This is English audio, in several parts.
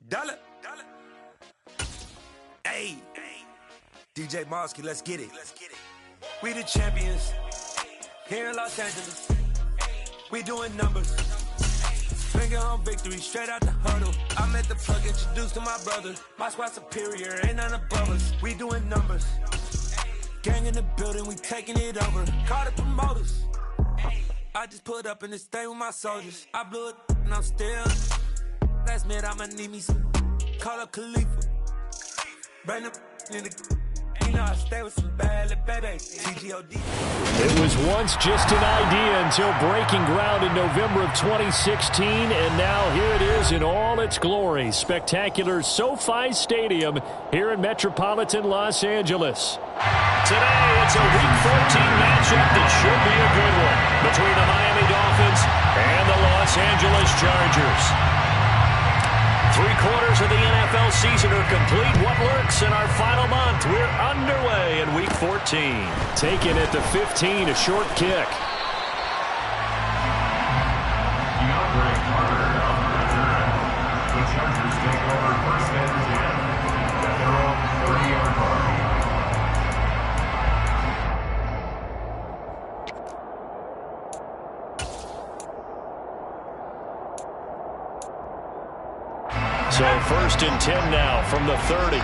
Dollar. Hey, DJ Mosky, let's get it. We the champions here in Los Angeles. We doing numbers. Finger on victory, straight out the huddle. I'm at the plug, introduced to my brother. My squad superior, ain't none above us. We doing numbers. Gang in the building, we taking it over. Call the promoters. I just put up in this thing with my soldiers. I blew it and I'm still. Last minute I'ma need me some. Call up Khalifa. Bring them in the. You know I stay with some bad little baby. TGOD. It was once just an idea until breaking ground in November of 2016, and now here it is in all its glory. Spectacular SoFi Stadium here in metropolitan Los Angeles. Today, it's a Week 14 matchup that should be a good one between the Miami Dolphins and the Los Angeles Chargers. 3/4 of the NFL season are complete. What lurks in our final month? We're underway in Week 14. Taken at the 15, a short kick. The Chargers take over first and 10 at their own 30-yard line. So first and 10 now from the 30.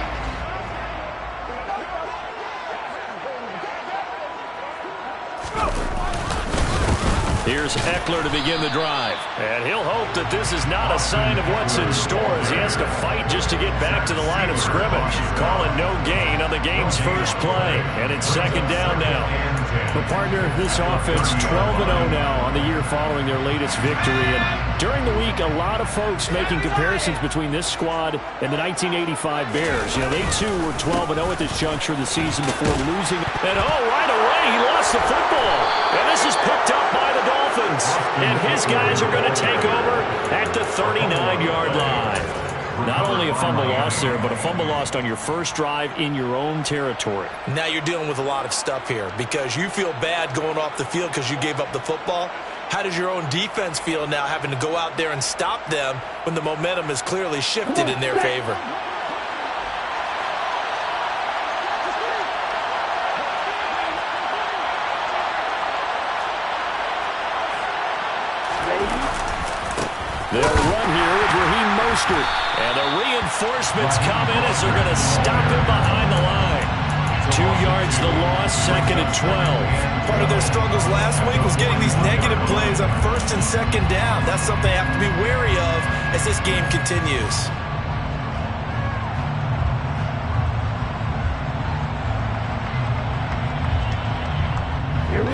Here's Ekeler to begin the drive. And he'll hope that this is not a sign of what's in store as he has to fight just to get back to the line of scrimmage. Call it no gain on the game's first play. And it's second down now. But partner, this offense 12-0 now on the year following their latest victory. And during the week, a lot of folks making comparisons between this squad and the 1985 Bears. You know, they too were 12-0 at this juncture of the season before losing. And right away, he lost the football. And this is picked up by the Dolphins. And his guys are going to take over at the 39-yard line. Not only a fumble loss there, but a fumble lost on your first drive in your own territory. Now you're dealing with a lot of stuff here because you feel bad going off the field because you gave up the football. How does your own defense feel now having to go out there and stop them when the momentum is clearly shifted in their favor? They'll run here with Raheem Mostert. And the reinforcements come in as they're going to stop him behind the line. 2 yards the loss, second and 12. Part of their struggles last week was getting these negative plays on first and second down. That's something they have to be wary of as this game continues.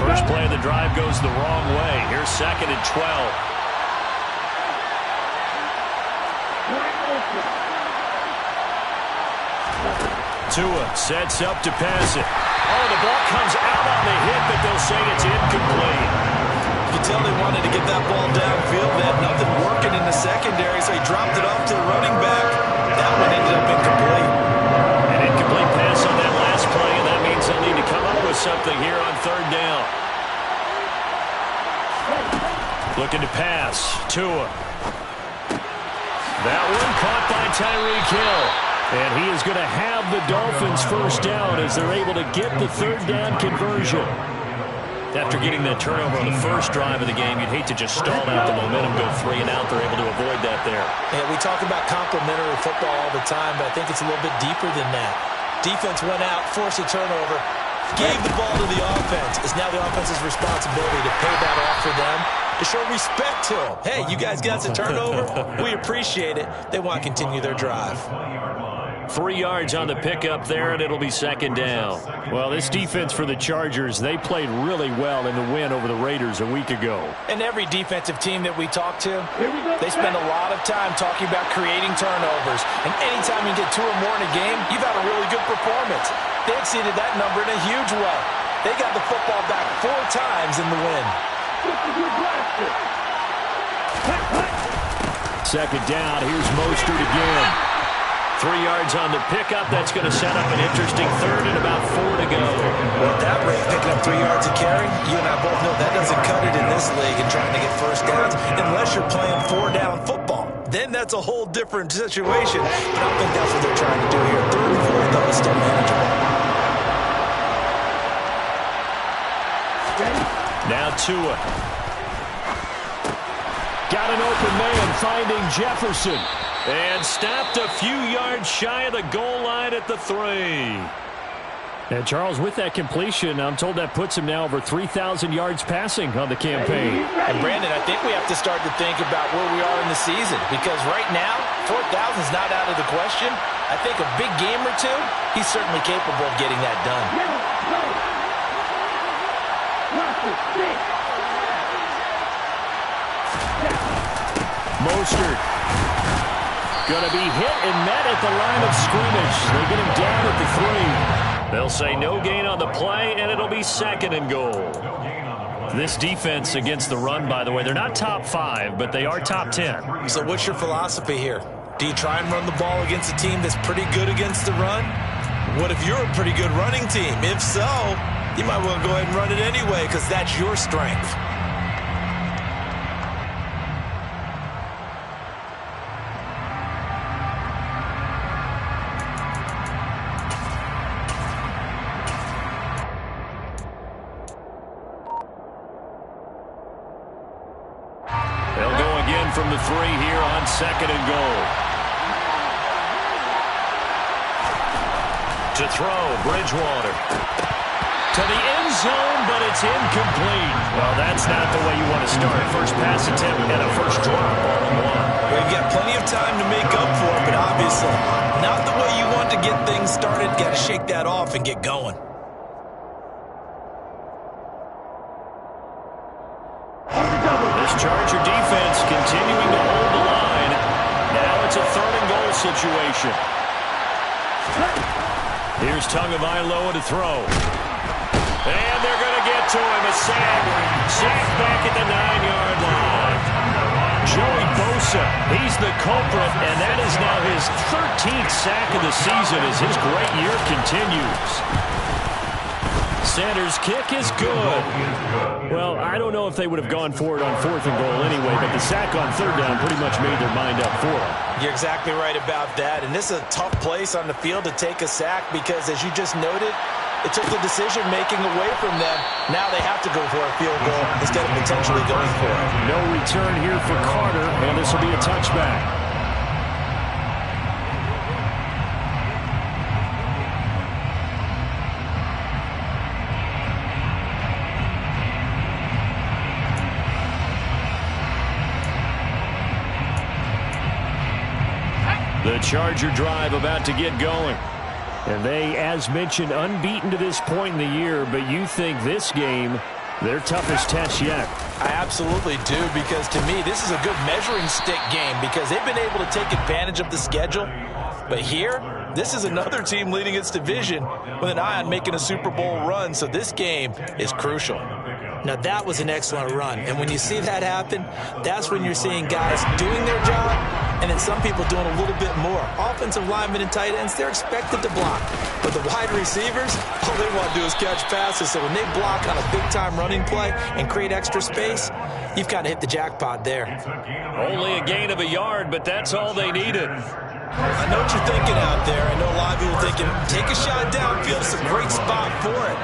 First play of the drive goes the wrong way. Here's second and 12. Tua sets up to pass it. Oh, the ball comes out on the hit, but they'll say it's incomplete. You can tell they wanted to get that ball downfield. They had nothing working in the secondary, so he dropped it off to the running back. That one ended up incomplete. An incomplete pass on that last play, and that means they'll need to come up with something here on third down. Looking to pass. Tua. That one caught by Tyreek Hill. And he is going to have the Dolphins first down as they're able to get the third down conversion. After getting that turnover on the first drive of the game, you'd hate to just stall out the momentum, go 3 and out. They're able to avoid that there. Yeah, we talk about complementary football all the time, but I think it's a little bit deeper than that. Defense went out, forced a turnover, gave the ball to the offense. It's now the offense's responsibility to pay that off for them, to show respect to them. Hey, you guys got the turnover. We appreciate it. They want to continue their drive. 3 yards on the pickup there, and it'll be second down. Well, this defense for the Chargers, they played really well in the win over the Raiders a week ago. And every defensive team that we talk to, they spend a lot of time talking about creating turnovers. And anytime you get 2 or more in a game, you've had a really good performance. They exceeded that number in a huge way. They got the football back 4 times in the win. Second down, here's Mostert again. 3 yards on the pickup. That's going to set up an interesting third and about 4 to go. Well, at that rate, picking up 3 yards a carry, you and I both know that doesn't cut it in this league and trying to get first downs unless you're playing 4-down football. then that's a whole different situation. But I don't think that's what they're trying to do here. Third and fourth, though, is still manageable. Now Tua. Got an open man finding Jefferson. And stopped a few yards shy of the goal line at the 3. And Charles, with that completion, I'm told that puts him now over 3,000 yards passing on the campaign. And Brandon, I think we have to start to think about where we are in the season, because right now, 4,000 is not out of the question. I think a big game or two, he's certainly capable of getting that done. Mostert. Going to be hit and met at the line of scrimmage. They get him down at the 3. They'll say no gain on the play, and it'll be 2nd and goal. This defense against the run, by the way, they're not top 5, but they are top 10. So what's your philosophy here? Do you try and run the ball against a team that's pretty good against the run? What if you're a pretty good running team? If so, you might want to go ahead and run it anyway, because that's your strength. From the 3 here on 2nd and goal. To throw, Bridgewater. To the end zone, but it's incomplete. Well, that's not the way you want to start. First pass attempt and a first drop all in one. We've got plenty of time to make up for it, but obviously not the way you want to get things started. Got to shake that off and get going. Charger defense continuing to hold the line. Now it's a 3rd and goal situation. Here's Tagovailoa to throw. And they're going to get to him. A sack. Sack back at the 9-yard line. Joey Bosa, he's the culprit, and that is now his 13th sack of the season as his great year continues. Sanders' kick is good. Well, I don't know if they would have gone for it on 4th and goal anyway, but the sack on 3rd down pretty much made their mind up for it. You're exactly right about that, and this is a tough place on the field to take a sack because, as you just noted, it took the decision-making away from them. Now they have to go for a field goal instead of potentially going for it. No return here for Carter, and this will be a touchback. The Charger drive about to get going. And they, as mentioned, unbeaten to this point in the year, but you think this game, their toughest test yet? I absolutely do, because to me, this is a good measuring stick game because they've been able to take advantage of the schedule. But here, this is another team leading its division with an eye on making a Super Bowl run, so this game is crucial. Now, that was an excellent run, and when you see that happen, that's when you're seeing guys doing their job and then some people doing a little bit more. Offensive linemen and tight ends, they're expected to block. But the wide receivers, all they want to do is catch passes. So when they block on a big-time running play and create extra space, you've kind of hit the jackpot there. Only a gain of a yard, but that's all they needed. I know what you're thinking out there. I know a lot of people thinking, take a shot downfield. It's a great spot for it.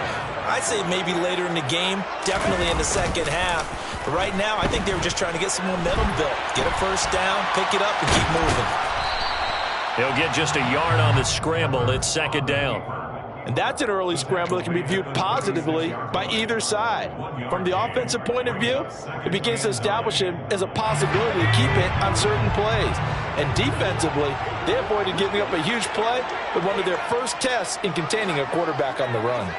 I'd say maybe later in the game, definitely in the second half. But right now, I think they were just trying to get some momentum built. Get a first down, pick it up, and keep moving. He'll get just a yard on the scramble. It's 2nd down. And that's an early scramble that can be viewed positively by either side. From the offensive point of view, it begins to establish it as a possibility to keep it on certain plays. And defensively, they avoided giving up a huge play with one of their first tests in containing a quarterback on the run.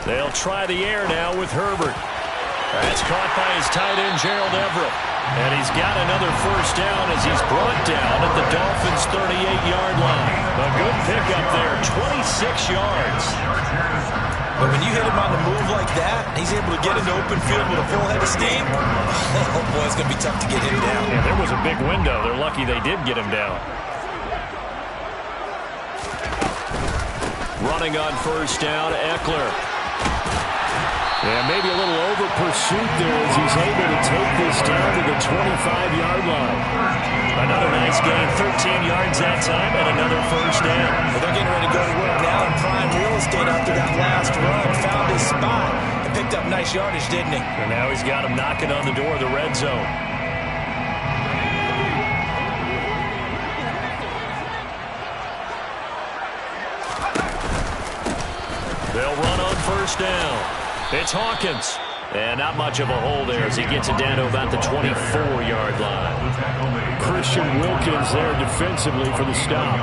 They'll try the air now with Herbert. That's caught by his tight end, Gerald Everett. And he's got another first down as he's brought down at the Dolphins' 38-yard line. A good pickup there, 26 yards. But when you hit him on the move like that, he's able to get into open field with a full head of steam. Oh, boy, it's going to be tough to get him down. Yeah, there was a big window. They're lucky they did get him down. Running on first down, Eckler. And maybe a little over-pursuit there as he's able to take this down to the 25-yard line. Another nice gain, 13 yards that time, and another first down. Well, they're getting ready to go to work now in prime real estate after that last run. Found his spot and picked up nice yardage, didn't he? And now he's got him knocking on the door of the red zone. They'll run on first down. It's Hawkins. And not much of a hole there as he gets it down to about the 24-yard line. Christian Wilkins there defensively for the stop.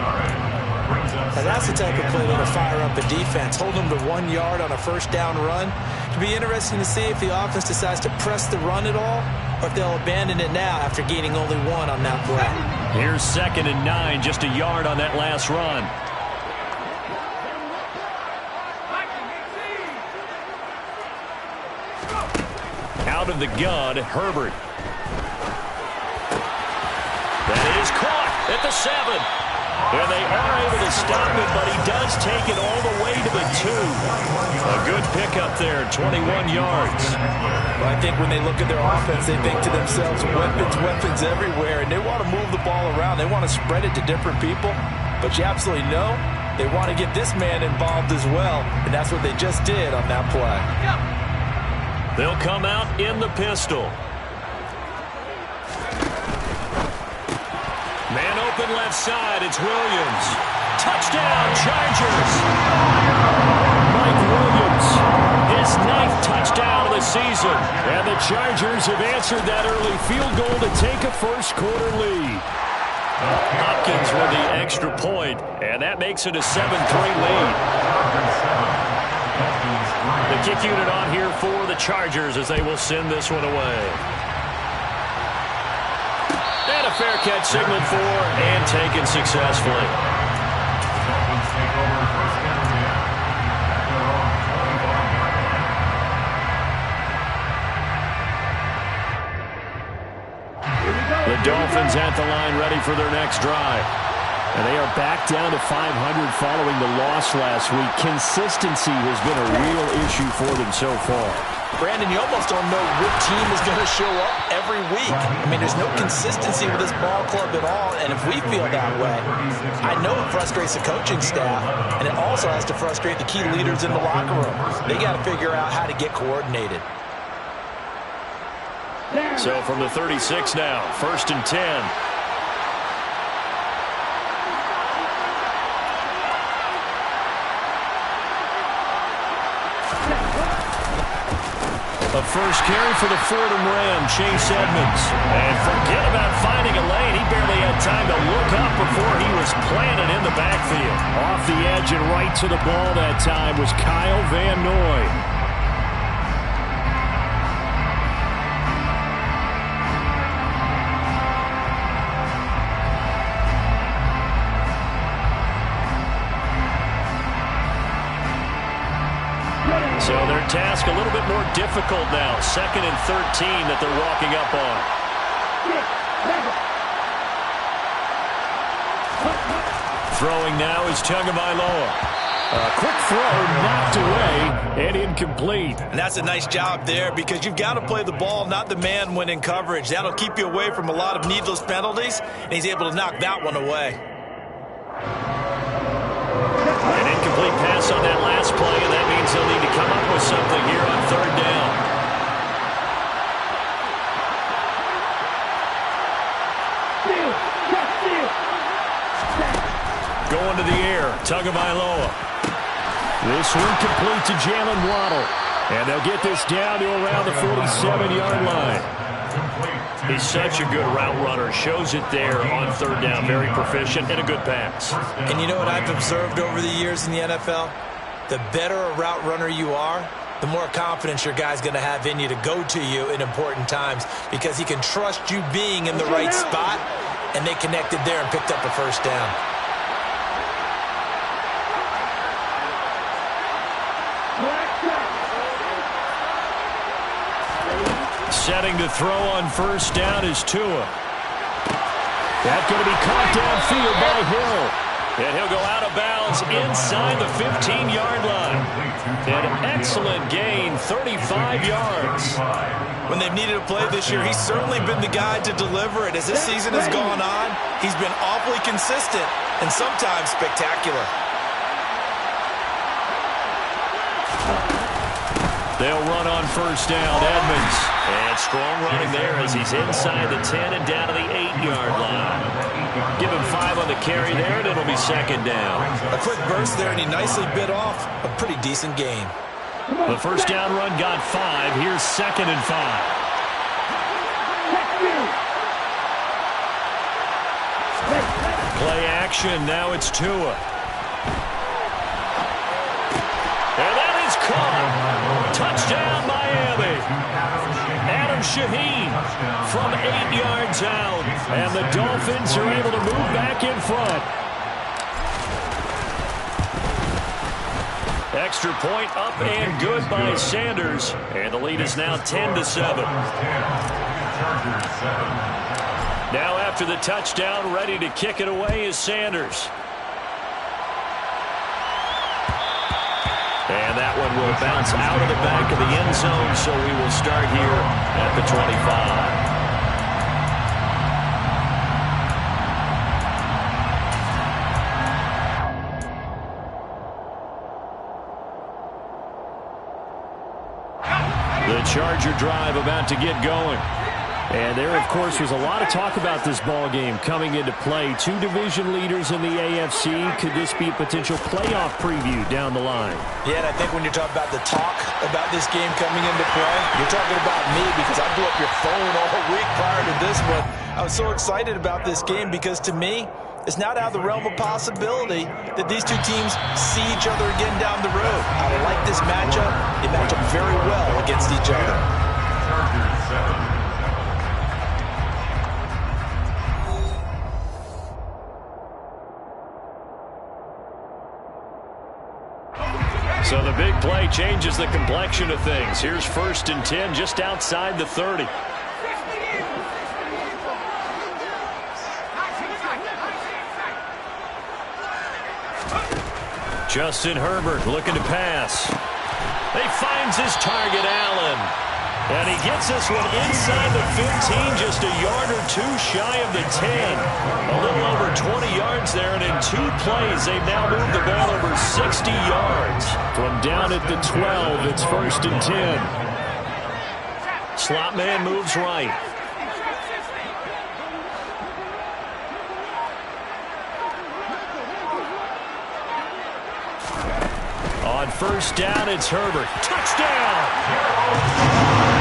Now that's the type of play that'll fire up a defense. Hold them to 1 yard on a first down run. It'll be interesting to see if the offense decides to press the run at all or if they'll abandon it now after gaining only 1 on that play. Here's 2nd and 9, just a yard on that last run. Out of the gun, Herbert. That is caught at the 7. And they are able to stop it, but he does take it all the way to the 2. A good pickup there, 21 yards. Well, I think when they look at their offense, they think to themselves, weapons everywhere, and they want to move the ball around. They want to spread it to different people, but you absolutely know they want to get this man involved as well, and that's what they just did on that play. They'll come out in the pistol. Man open left side, it's Williams. Touchdown, Chargers! Mike Williams, his 9th touchdown of the season. And the Chargers have answered that early field goal to take a first-quarter lead. Hopkins with the extra point, and that makes it a 7-3 lead. The kick unit on here for the Chargers as they will send this one away. And a fair catch signaled for and taken successfully. The Dolphins at the line ready for their next drive. And they are back down to 500 following the loss last week. Consistency has been a real issue for them so far. Brandon, you almost don't know what team is going to show up every week. I mean, there's no consistency with this ball club at all, and if we feel that way, I know it frustrates the coaching staff, and it also has to frustrate the key leaders in the locker room. They got to figure out how to get coordinated. So from the 36 now, 1st and 10. A first carry for the Fordham Ram, Chase Edmonds. And forget about finding a lane. He barely had time to look up before he was planted in the backfield. Off the edge and right to the ball that time was Kyle Van Noy. So their task a little bit more difficult now. 2nd and 13 that they're walking up on. Throwing now is Tagovailoa. A quick throw knocked away and incomplete. And that's a nice job there because you've got to play the ball, not the man when in coverage. That'll keep you away from a lot of needless penalties, and he's able to knock that one away. An incomplete pass on that last play, and that means they'll need to come up with something here on 3rd down. Going to the air, Tagovailoa. This one complete to Jalen Waddle. And they'll get this down to around the 47-yard line. He's such a good route runner. Shows it there on 3rd down. Very proficient and a good pass. And you know what I've observed over the years in the NFL? The better a route runner you are, the more confidence your guy's going to have in you to go to you in important times because he can trust you being in the right spot, and they connected there and picked up a first down. Setting to throw on 1st down is Tua. That's going to be caught downfield by Hill. And he'll go out of bounds Dolphins inside the 15-yard line. An excellent gain, 35 yards. When they've needed a play this year, he's certainly been the guy to deliver it. As this season has gone on, he's been awfully consistent and sometimes spectacular. They'll run on first down, Edmonds. And strong running there as he's inside the 10 and down to the 8-yard line. Give him 5 on the carry there, and it'll be second down. A quick burst there, and he nicely bit off a pretty decent gain. The first down run got 5. Here's second and 5. Play action. Now it's Tua. And that is caught. Touchdown, Miami. Adam Shaheen from 8 yards out. And the Dolphins are able to move back in front. Extra point up and good by Sanders. And the lead is now 10-7. Now after the touchdown, ready to kick it away is Sanders. And that one will bounce out of the back of the end zone, so we will start here at the 25. The Charger drive about to get going. And there, of course, was a lot of talk about this ball game coming into play. 2 division leaders in the AFC. Could this be a potential playoff preview down the line? Yeah, and I think when you're talking about the talk about this game coming into play, you're talking about me because I blew up your phone all week prior to this one. I was so excited about this game because, to me, it's not out of the realm of possibility that these two teams see each other again down the road. I like this matchup. They match up very well against each other. So the big play changes the complexion of things. Here's first and 10 just outside the 30. Justin Herbert looking to pass. He finds his target, Allen. And he gets this one inside the 15, just a yard or 2 shy of the 10. A little over 20 yards there, and in 2 plays, they've now moved the ball over 60 yards. From down at the 12, it's first and 10. Slot man moves right. On first down, it's Herbert. Touchdown!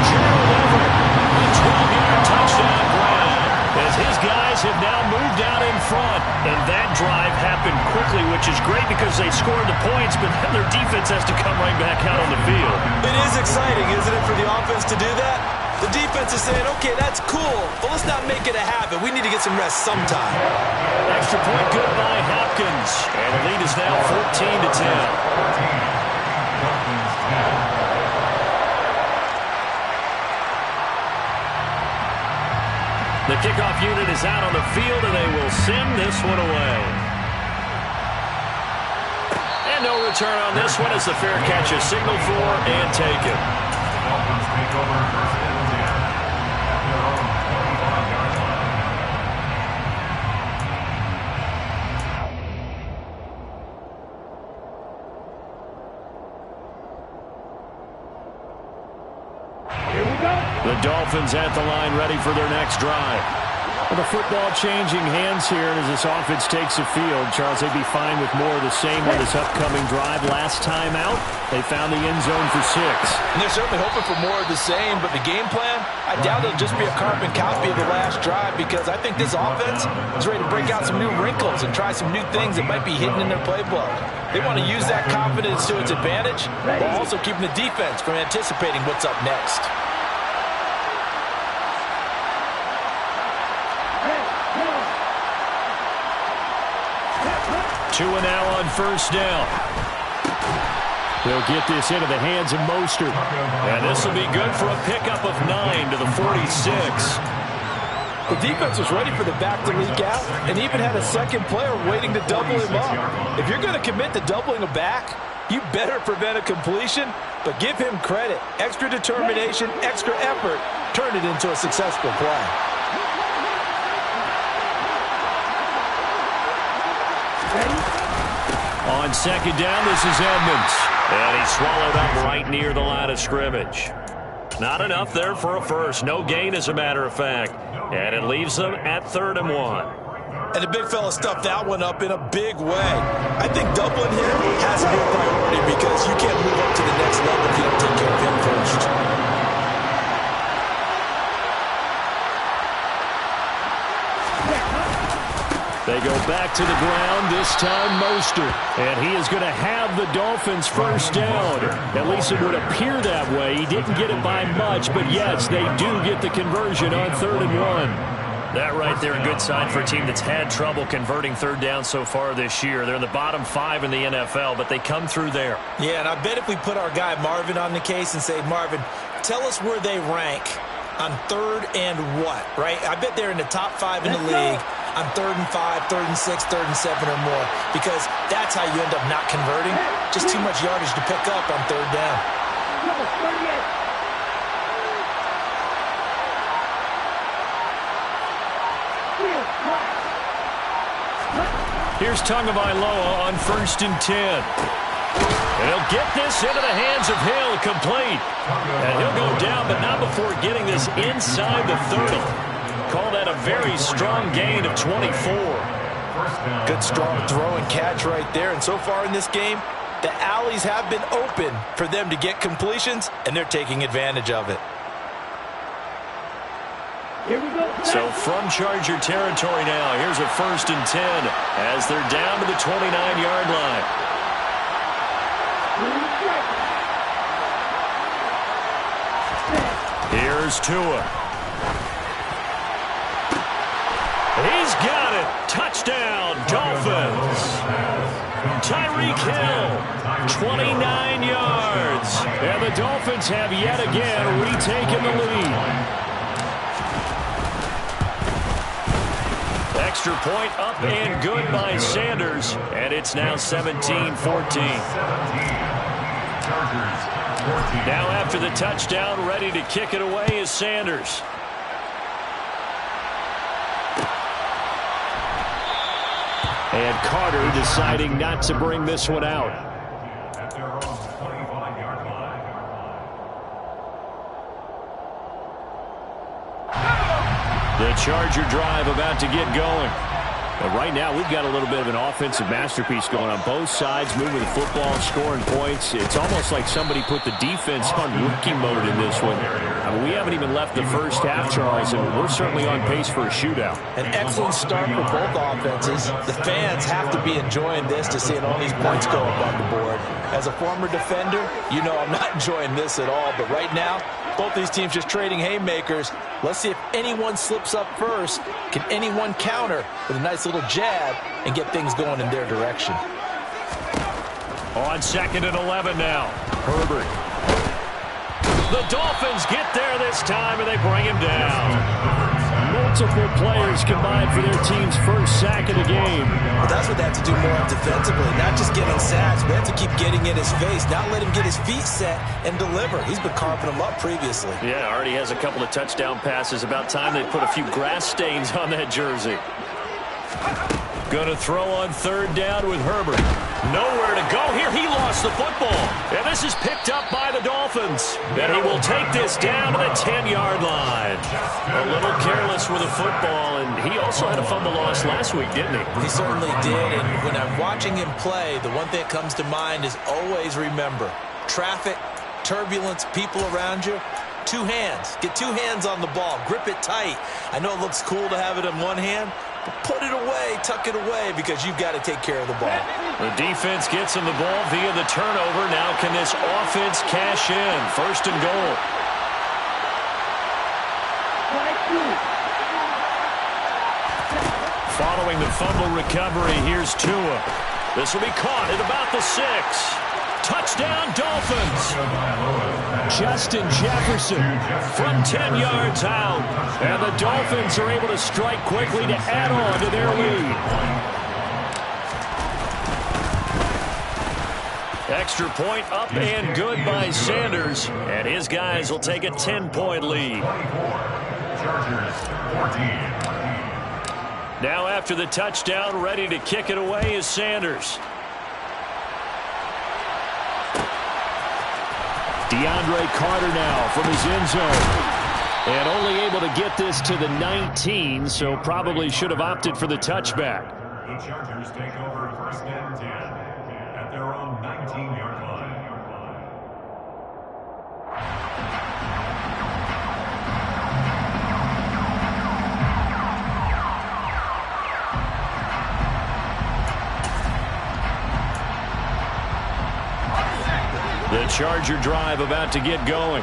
Gerald Everett, a 12-yard touchdown grab, as his guys have now moved out in front. And that drive happened quickly, which is great because they scored the points, but then their defense has to come right back out on the field. It is exciting, isn't it, for the offense to do that? The defense is saying, okay, that's cool, but let's not make it a habit. We need to get some rest sometime. Extra point good by Hopkins. And the lead is now 14-10. The kickoff unit is out on the field, and they will send this one away. And no return on this one as the fair catch is signaled for and taken. Dolphins take over first and 10 at their own 25-yard line. The Dolphins at the line ready for their next drive. Well, the football changing hands here as this offense takes the field. Charles, they'd be fine with more of the same with this upcoming drive. Last time out, they found the end zone for 6. And they're certainly hoping for more of the same, but the game plan, I doubt it'll just be a carbon copy of the last drive because I think this offense is ready to break out some new wrinkles and try some new things that might be hidden in their playbook. They want to use that confidence to its advantage while also keeping the defense from anticipating what's up next. Tua now on first down. They'll get this into the hands of Mostert. And this will be good for a pickup of 9 to the 46. The defense was ready for the back to leak out and even had a second player waiting to double him up. If you're going to commit to doubling a back, you better prevent a completion, but give him credit. Extra determination, extra effort, turn it into a successful play. On second down, this is Edmonds. And he's swallowed up right near the line of scrimmage. Not enough there for a first. No gain, as a matter of fact. And it leaves them at 3rd and 1. And the big fella stuffed that one up in a big way. I think doubling him has to be a priority because you can't move up to the next level if you don't take care of him first. They go back to the ground, this time Mostert. And he is going to have the Dolphins first down. At least it would appear that way. He didn't get it by much, but yes, they do get the conversion on 3rd and 1. That right there, a good sign for a team that's had trouble converting third down so far this year. They're in the bottom 5 in the NFL, but they come through there. Yeah, and I bet if we put our guy Marvin on the case and say, Marvin, tell us where they rank on 3rd and what, right? I bet they're in the top 5 in the league on 3rd and 5, 3rd and 6, 3rd and 7 or more, because that's how you end up not converting. Just too much yardage to pick up on 3rd down. Here's Tagovailoa on 1st and 10. And he'll get this into the hands of Hill, complete. And he'll go down, but not before getting this inside the 30. Call that a very strong gain of 24. Good strong throw and catch right there. And so far in this game, the alleys have been open for them to get completions, and they're taking advantage of it. So from Charger territory now, here's a 1st and 10 as they're down to the 29-yard line. Here's Tua. He's got it. Touchdown, Dolphins. Tyreek Hill, 29 yards. And the Dolphins have yet again retaken the lead. Extra point up and good by Sanders. And it's now 17-14. Now after the touchdown, ready to kick it away is Sanders. And Carter deciding not to bring this one out. The Charger drive about to get going. But right now, we've got a little bit of an offensive masterpiece going on both sides, moving the football, scoring points. It's almost like somebody put the defense on rookie mode in this one. I mean, we haven't even left the first half, Charles, and we're certainly on pace for a shootout. An excellent start for both offenses. The fans have to be enjoying this to seeing all these points go up on the board. As a former defender, you know I'm not enjoying this at all. But right now, both these teams just trading haymakers. Let's see if anyone slips up first. Can anyone counter with a nice little jab and get things going in their direction? On 2nd and 11 now. Herbert. The Dolphins get there this time, and they bring him down. Multiple players combined for their team's first sack of the game. Well, that's what they have to do more defensively, not just getting sacks, but they have to keep getting in his face, not let him get his feet set and deliver. He's been carving them up previously. Yeah, already has a couple of touchdown passes. About time they put a few grass stains on that jersey. Going to throw on 3rd down with Herbert. Nowhere to go here. He lost the football. And this is picked up by the Dolphins. And he will take this down to the 10-yard line. A little careless with the football. And he also had a fumble loss last week, didn't he? He certainly did. And when I'm watching him play, the one thing that comes to mind is always remember, traffic, turbulence, people around you. 2 hands. Get 2 hands on the ball. Grip it tight. I know it looks cool to have it in one hand, but put it away, tuck it away, because you've got to take care of the ball. The defense gets him the ball via the turnover. Now can this offense cash in? 1st and goal. Following the fumble recovery, here's Tua. This will be caught at about the 6. Touchdown, Dolphins. Justin Jefferson from 10 yards out. And the Dolphins are able to strike quickly to add on to their lead. Extra point up and good by Sanders. And his guys will take a 10-point lead. Chargers 14. Now after the touchdown, ready to kick it away is Sanders. DeAndre Carter now from his end zone. And only able to get this to the 19, so probably should have opted for the touchback. The Chargers take over 1st and 10 at their own 19-yard line. The Charger drive about to get going.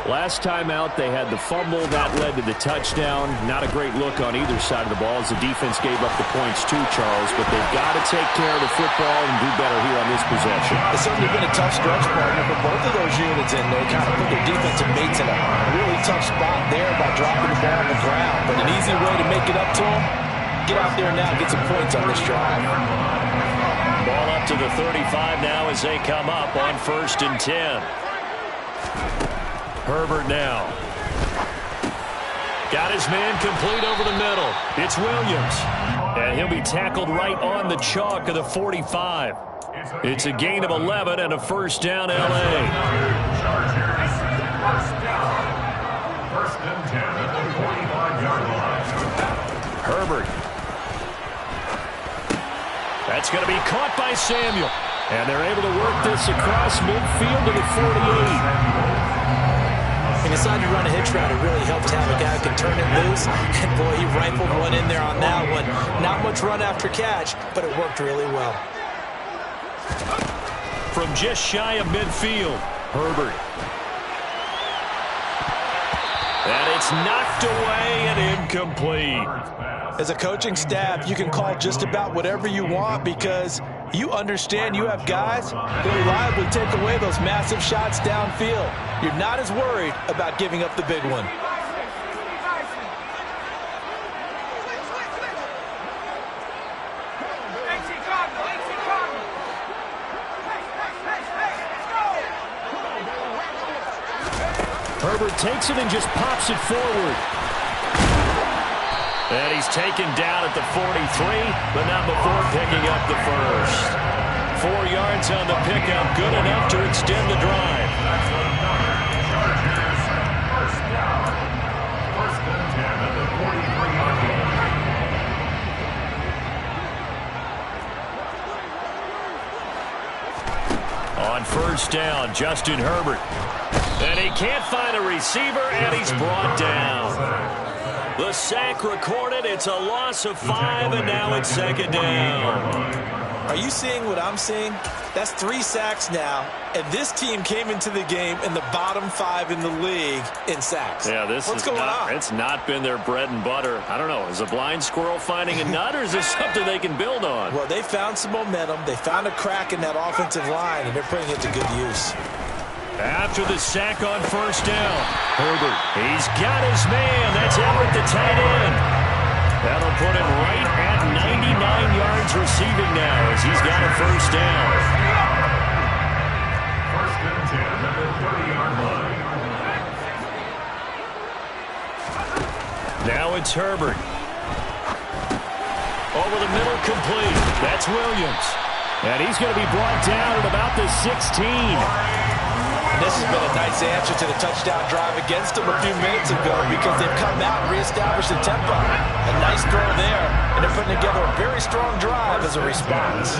Last time out, they had the fumble that led to the touchdown. Not a great look on either side of the ball as the defense gave up the points too, Charles. But they've got to take care of the football and do better here on this possession. It's certainly been a tough stretch, partner, for both of those units in there. Kind of put their defensive mates in a really tough spot there by dropping the ball on the ground. But an easy way to make it up to them, get out there now and get some points on this drive. Ball up to the 35 now as they come up on 1st and 10. Herbert now. Got his man complete over the middle. It's Williams. And he'll be tackled right on the chalk of the 45. It's a gain of 11 and a 1st down, L.A. Chargers 1st down. 1st and 10 at the 45-yard line. Herbert. That's going to be caught by Samuel. And they're able to work this across midfield to the 48. He decided to run a hitch route. It really helped have a guy who can turn it loose. And, boy, he rifled one in there on that one. Not much run after catch, but it worked really well. From just shy of midfield, Herbert. And it's knocked away and incomplete. As a coaching staff, you can call just about whatever you want because you understand you have guys that reliably take away those massive shots downfield. You're not as worried about giving up the big one. Herbert takes it and just pops it forward. And he's taken down at the 43, but not before picking up the first. 4 yards on the pickup, good enough to extend the drive. Chargers 1st down. 1st and 10 at the 43-yard line. On 1st down, Justin Herbert. And he can't find a receiver, and he's brought down. The sack recorded. It's a loss of 5, and now it's 2nd down. Are you seeing what I'm seeing? That's 3 sacks now, and this team came into the game in the bottom 5 in the league in sacks. Yeah, What's going on? It's not been their bread and butter. I don't know. Is a blind squirrel finding a nut, or is this something they can build on? Well, they found some momentum. They found a crack in that offensive line, and they're putting it to good use. After the sack on 1st down, Herbert, he's got his man. That's Everett, the tight end. That'll put him right at 99 yards receiving now as he's got a 1st down. 1st and 10 at the 30-yard line. Now it's Herbert. Over the middle, complete. That's Williams. And he's going to be brought down at about the 16. This has been a nice answer to the touchdown drive against them a few minutes ago because they've come out and reestablished the tempo. A nice throw there, and they're putting together a very strong drive as a response.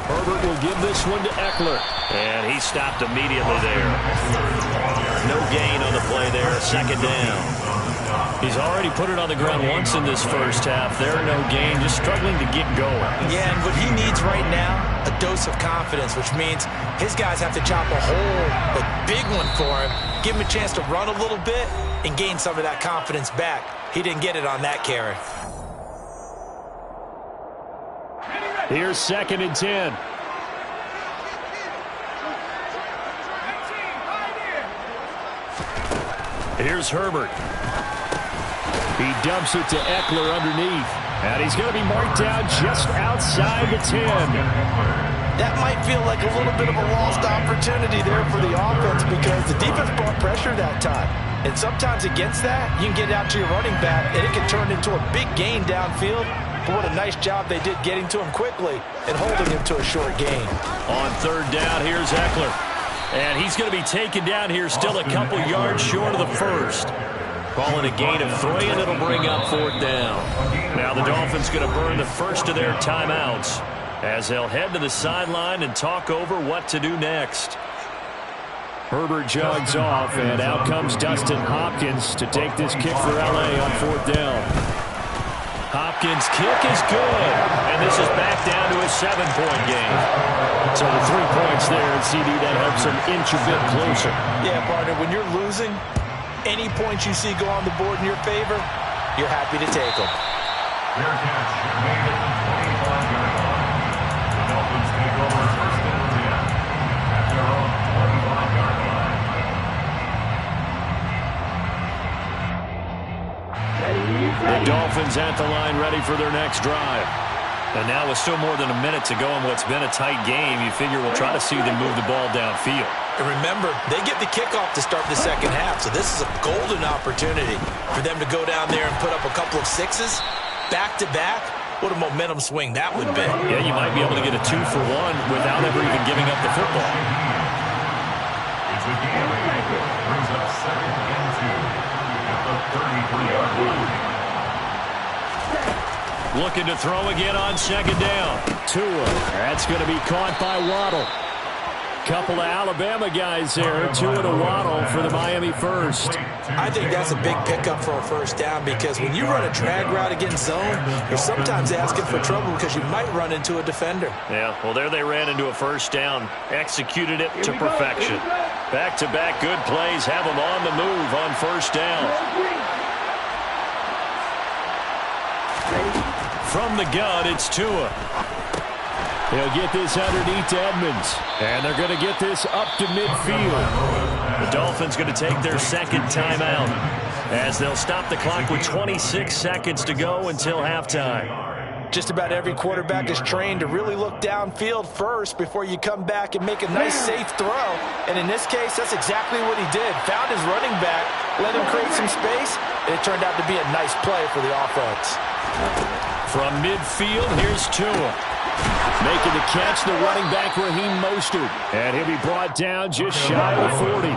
Herbert will give this one to Eckler. And he stopped immediately there. No gain on the play there, 2nd down. He's already put it on the ground once in this first half. There, no gain, just struggling to get going. Yeah, and what he needs right now, a dose of confidence, which means his guys have to chop a hole, a big one for him, give him a chance to run a little bit and gain some of that confidence back. He didn't get it on that carry. Here's 2nd and 10. Here's Herbert. He dumps it to Eckler underneath. And he's going to be marked down just outside the 10. That might feel like a little bit of a lost opportunity there for the offense because the defense brought pressure that time. And sometimes against that, you can get out to your running back, and it can turn into a big gain downfield. But what a nice job they did getting to him quickly and holding him to a short gain. On 3rd down, here's Eckler. And he's going to be taken down here still a couple yards short of the 1st. Calling a gain of 3, and it'll bring up 4th down. Now the Dolphins going to burn the first of their timeouts as they'll head to the sideline and talk over what to do next. Herbert jogs off, and out comes Dustin Hopkins to take this kick for L.A. on 4th down. Hopkins' kick is good, and this is back down to a 7-point game. So the 3 points there, and CD, that helps them inch a bit closer. Yeah, partner, when you're losing, any points you see go on the board in your favor, you're happy to take them. Fair catch made at the 25-yard line. The Dolphins take over 1st and 10 at their own 25-yard line. The Dolphins at the line ready for their next drive. And now with still more than a minute to go in what's been a tight game, you figure we'll try to see them move the ball downfield. And remember, they get the kickoff to start the 2nd half, so this is a golden opportunity for them to go down there and put up a couple of 6s back-to-back. What a momentum swing that would be. Yeah, you might be able to get a 2-for-1 without ever even giving up the football. It's a gain of 8. Brings up 2nd and 2 at the 33-yard line. Looking to throw again on 2nd down. Tua. That's going to be caught by Waddle. Couple of Alabama guys there. Tua to Waddle for the Miami first. I think that's a big pickup for a 1st down because when you run a drag route against zone, you're sometimes asking for trouble because you might run into a defender. Yeah, well, there they ran into a 1st down. Executed it to perfection. Back-to-back good plays have them on the move on 1st down. From the gun, it's Tua. He'll get this underneath to Edmonds. And they're going to get this up to midfield. The Dolphins going to take their 2nd timeout as they'll stop the clock with 26 seconds to go until halftime. Just about every quarterback is trained to really look downfield first before you come back and make a nice, safe throw. And in this case, that's exactly what he did. Found his running back, let him create some space, and it turned out to be a nice play for the offense. From midfield, here's Tua. Making the catch, the running back, Raheem Mostert. And he'll be brought down just shy of 40.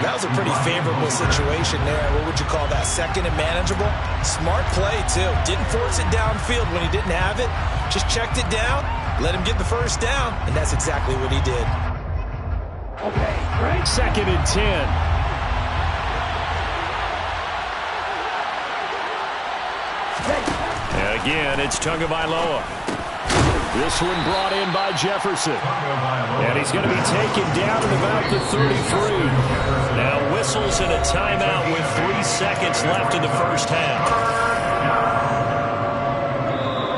That was a pretty favorable situation there. What would you call that? 2nd and manageable? Smart play, too. Didn't force it downfield when he didn't have it. Just checked it down, let him get the 1st down, and that's exactly what he did. Okay, right. 2nd and 10. And again, it's Tagovailoa. This one brought in by Jefferson. And he's going to be taken down at about the 33. Now whistles and a timeout with 3 seconds left in the 1st half.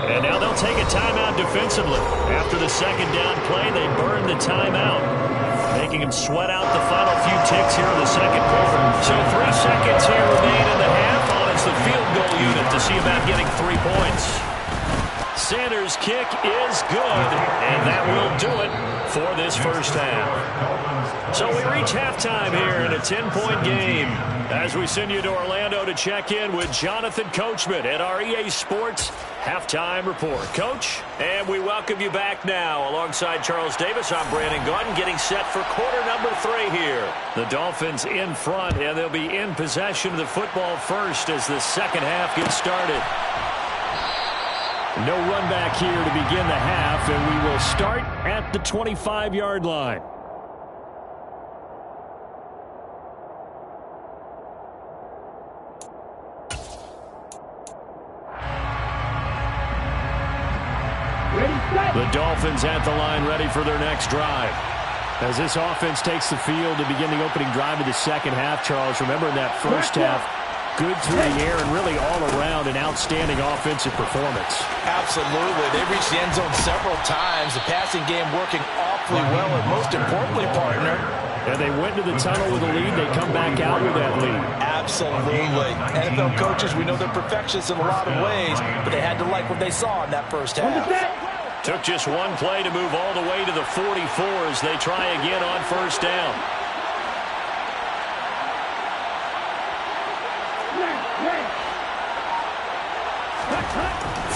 And now they'll take a timeout defensively. After the 2nd down play, they burn the timeout, making him sweat out the final few ticks here in the 2nd quarter. So 3 seconds here remain in the half. It's the field goal unit to see about getting 3 points. Sanders' kick is good, and that will do it for this 1st half. So we reach halftime here in a 10-point game as we send you to Orlando to check in with Jonathan Coachman at our EA Sports Halftime Report. Coach, and we welcome you back now. Alongside Charles Davis, I'm Brandon Gaudin, getting set for quarter number 3 here. The Dolphins in front, and they'll be in possession of the football first as the 2nd half gets started. No run back here to begin the half, and we will start at the 25-yard line. The Dolphins at the line ready for their next drive. As this offense takes the field to begin the opening drive of the 2nd half, Charles, remember in that 1st half, Good through the air and really all around an outstanding offensive performance. Absolutely. They reached the end zone several times. The passing game working awfully well, and most importantly, partner. And they went to the tunnel with a lead. They come back out with that lead. Absolutely. NFL coaches, we know they're perfectionists in a lot of ways, but they had to like what they saw in that first half. Took just one play to move all the way to the 44 as they try again on first down.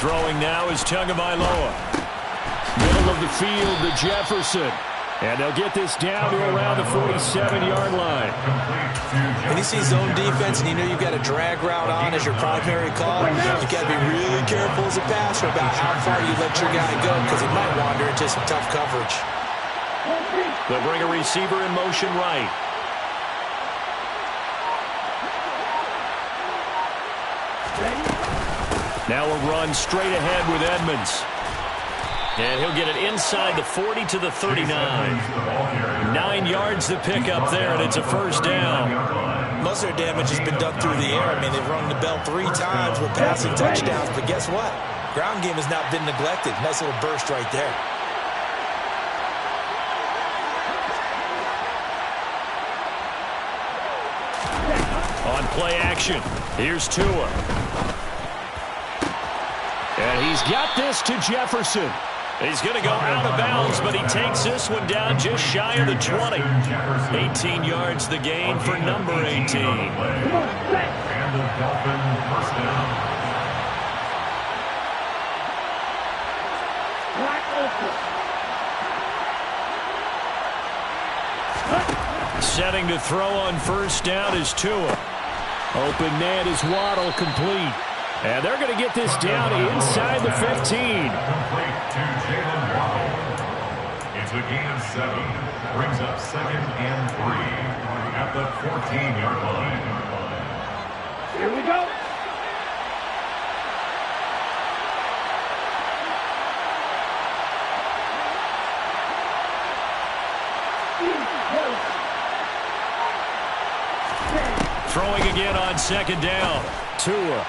Throwing now is Tagovailoa. Middle of the field to Jefferson. And they'll get this down to around the 47-yard line. When you see zone defense and you know you've got a drag route on as your primary call, you've got to be really careful as a passer about how far you let your guy go because he might wander into some tough coverage. They'll bring a receiver in motion right. Now a run straight ahead with Edmonds. And he'll get it inside the 40 to the 39. 9 yards to pick up there, and it's a first down. Most of their damage has been done through the air. I mean, they've rung the bell 3 times with passing touchdowns, but guess what? Ground game has not been neglected. Nice little burst right there. On play action, here's Tua. And he's got this to Jefferson. He's going to go out of bounds, but he takes this one down just shy of the 20. 18 yards the gain for number 18. And the Dolphin first down. Setting to throw on first down is Tua. Open man is Waddle, complete. And they're going to get this down inside the 15. Complete to Jalen Waddle. It's a gain of 7. Brings up 2nd and 3 at the 14-yard line. Here we go. Throwing again on second down. Tua.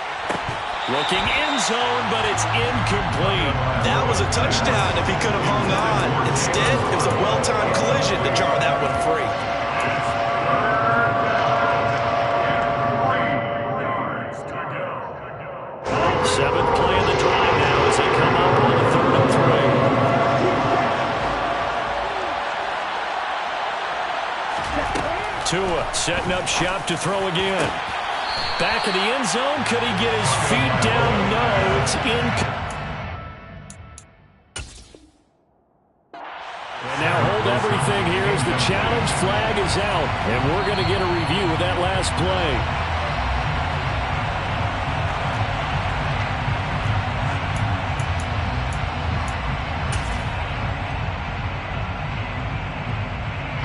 Looking end zone, but it's incomplete. That was a touchdown if he could have hung on. Instead, it was a well-timed collision to jar that one free. 7th play of the drive now as they come up on the 3rd and 3. Tua setting up shop to throw again. Back of the end zone. Could he get his feet down? No, it's And now hold everything here as the challenge flag is out. And we're going to get a review of that last play.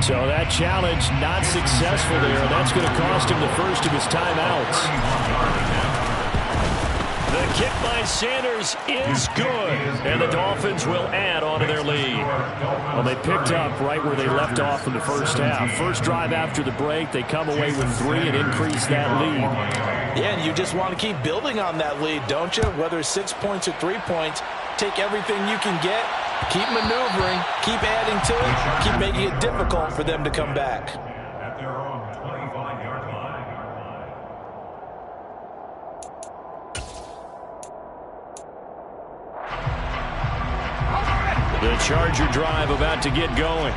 So that challenge not successful there. That's going to cost him the first of his timeouts. The kick by Sanders is good. And the Dolphins will add on to their lead. Well, they picked up right where they left off in the first half. First drive after the break, they come away with 3 and increase that lead. Yeah, and you just want to keep building on that lead, don't you? Whether it's 6 points or 3 points, take everything you can get. Keep maneuvering, keep adding to it, keep making it difficult for them to come back. At their own 25-yard line. The Charger drive about to get going.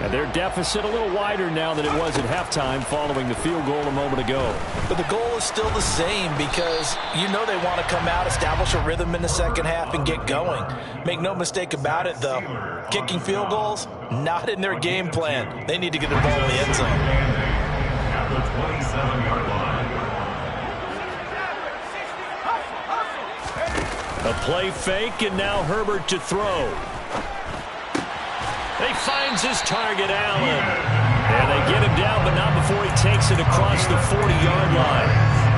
And their deficit a little wider now than it was at halftime following the field goal a moment ago. But the goal is still the same because you know they want to come out, establish a rhythm in the second half, and get going. Make no mistake about it, though. Kicking field goals, not in their game plan. They need to get the ball in the end zone. At the 27-yard line. A play fake, and now Herbert to throw. He finds his target, Allen. And they get him down, but not before he takes it across the 40-yard line.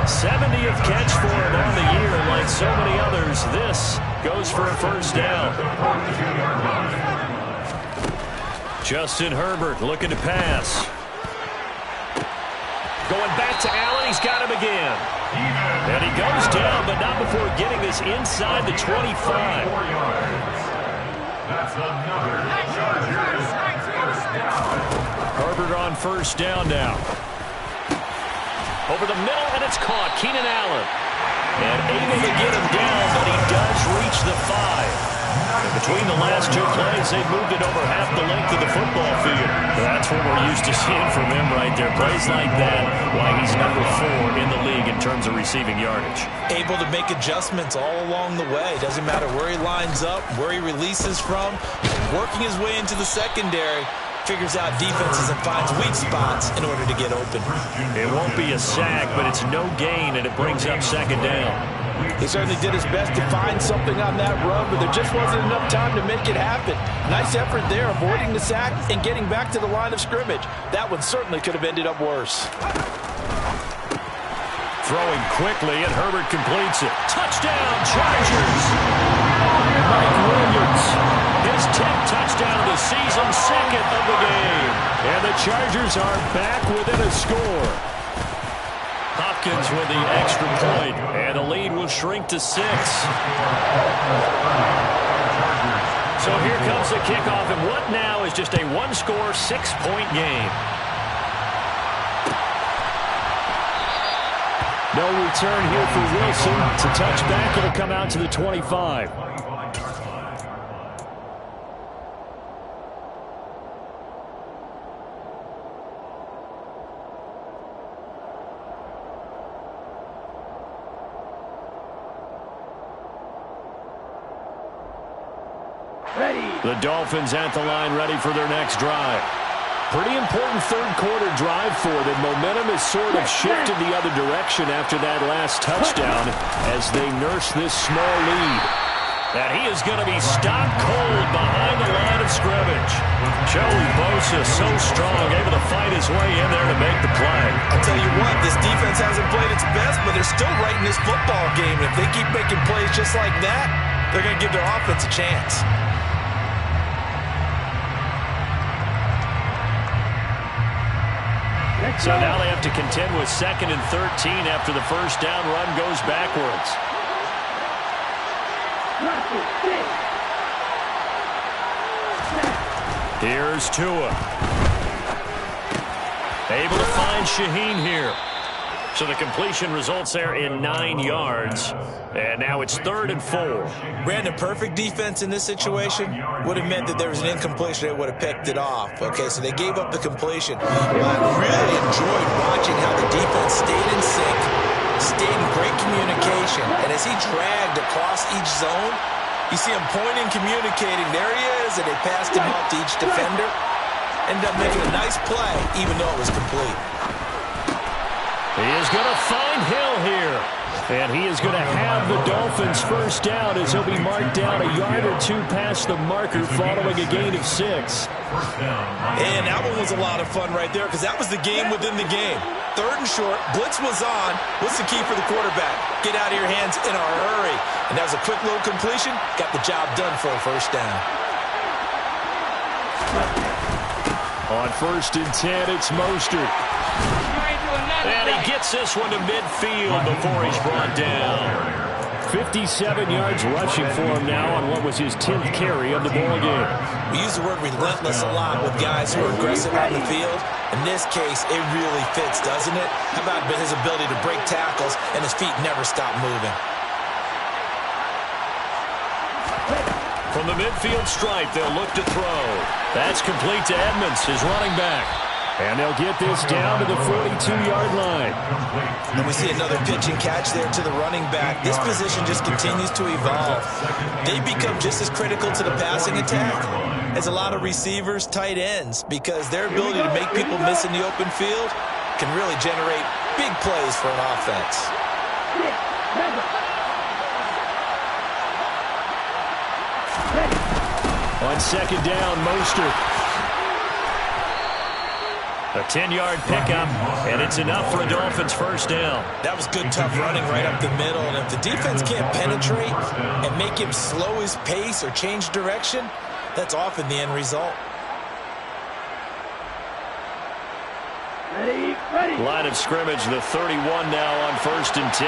70th catch for him on the year, and like so many others, this goes for a first down. Justin Herbert looking to pass. Going back to Allen. He's got him again. And he goes down, but not before getting this inside the 25. That's another Chargers first down. Herbert on first down now. Over the middle, and it's caught. Keenan Allen. And able to get him down, but he does reach the 5. And between the last two plays, they've moved it over half the length of the football field. That's what we're used to seeing from him right there. Plays like that, why he's number 4 in the league in terms of receiving yardage. Able to make adjustments all along the way. Doesn't matter where he lines up, where he releases from. Working his way into the secondary. Figures out defenses and finds weak spots in order to get open. It won't be a sack, but it's no gain, and it brings up second down. He certainly did his best to find something on that run, but there just wasn't enough time to make it happen. Nice effort there, avoiding the sack and getting back to the line of scrimmage. That one certainly could have ended up worse. Throwing quickly, and Herbert completes it. Touchdown, Chargers! Mike Williams, his 10th touchdown of the season, second of the game. And the Chargers are back within a score. Hopkins with the extra point, and the lead will shrink to 6. So here comes the kickoff, and what now is just a one-score, 6-point game. No return here for Wilson. It's a touchback. It'll come out to the 25. The Dolphins at the line, ready for their next drive. Pretty important third-quarter drive for them. Momentum has sort of shifted the other direction after that last touchdown as they nurse this small lead. And he is going to be stopped cold behind the line of scrimmage. Joey Bosa, so strong, able to fight his way in there to make the play. I'll tell you what, this defense hasn't played its best, but they're still right in this football game. If they keep making plays just like that, they're going to give their offense a chance. So now they have to contend with 2nd and 13 after the first down run goes backwards. Here's Tua. Able to find Shaheen here. So the completion results there in 9 yards. And now it's 3rd and 4. Brandon, perfect defense in this situation would have meant that there was an incompletion. They would have picked it off. Okay, so they gave up the completion. But I really enjoyed watching how the defense stayed in sync, stayed in great communication. And as he dragged across each zone, you see him pointing, communicating. There he is, and they passed him up to each defender. Ended up making a nice play, even though it was complete. He is going to find Hill here. And he is going to have the Dolphins first down as he'll be marked down a yard or two past the marker following a gain of 6. And that one was a lot of fun right there because that was the game within the game. 3rd and short, blitz was on. What's the key for the quarterback? Get out of your hands in a hurry. And that was a quick little completion. Got the job done for a first down. On 1st and 10, it's Mostert. And he gets this one to midfield before he's brought down. 57 yards rushing for him now on what was his 10th carry of the ballgame. We use the word relentless a lot with guys who are aggressive on the field. In this case, it really fits, doesn't it? How about his ability to break tackles and his feet never stop moving? From the midfield stripe, they'll look to throw. That's complete to Edmonds, his running back. And they'll get this down to the 42-yard line. And we see another pitch and catch there to the running back. This position just continues to evolve. They become just as critical to the passing attack as a lot of receivers, tight ends, because their ability to make people miss in the open field can really generate big plays for an offense. On 2nd down, Mostert. A 10-yard pickup, and it's enough for a Dolphins first down. That was good, tough running right up the middle. And if the defense can't penetrate and make him slow his pace or change direction, that's often the end result. Ready? Line of scrimmage, the 31 now on 1st and 10.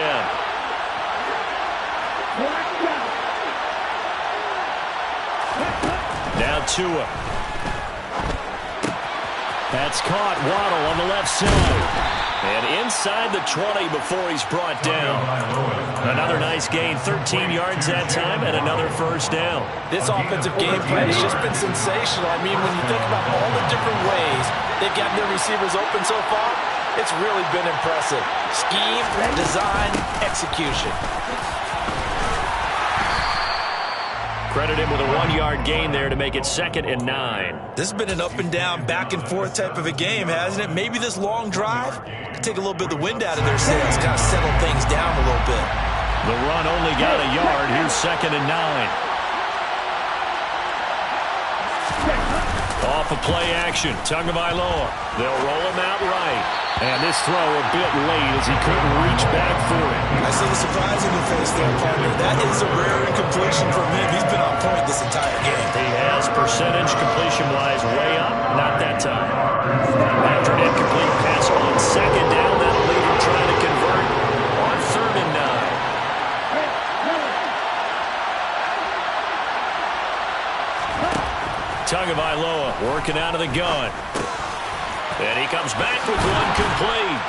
Now Tua. That's caught. Waddle on the left side. And inside the 20 before he's brought down. Another nice gain, 13 yards that time, and another first down. This offensive game plan has just been sensational. I mean, when you think about all the different ways they've gotten their receivers open so far, it's really been impressive. Scheme, design, execution. Credit him with a 1-yard gain there to make it 2nd and 9. This has been an up-and-down, back-and-forth type of a game, hasn't it? Maybe this long drive could take a little bit of the wind out of their sails, kind of settle things down a little bit. The run only got a yard. Here's 2nd and 9. Off of play action, Tagovailoa. They'll roll him out right. And this throw a bit late as he couldn't reach back for it. I see the surprise in your face there, partner. That is a rare incompletion from him. He's been on point this entire game. He has percentage completion-wise way up. Not that time. After an incomplete pass on 2nd down, that'll leave him trying to convert on 3rd and 9. Tagovailoa working out of the gun. And he comes back with one complete.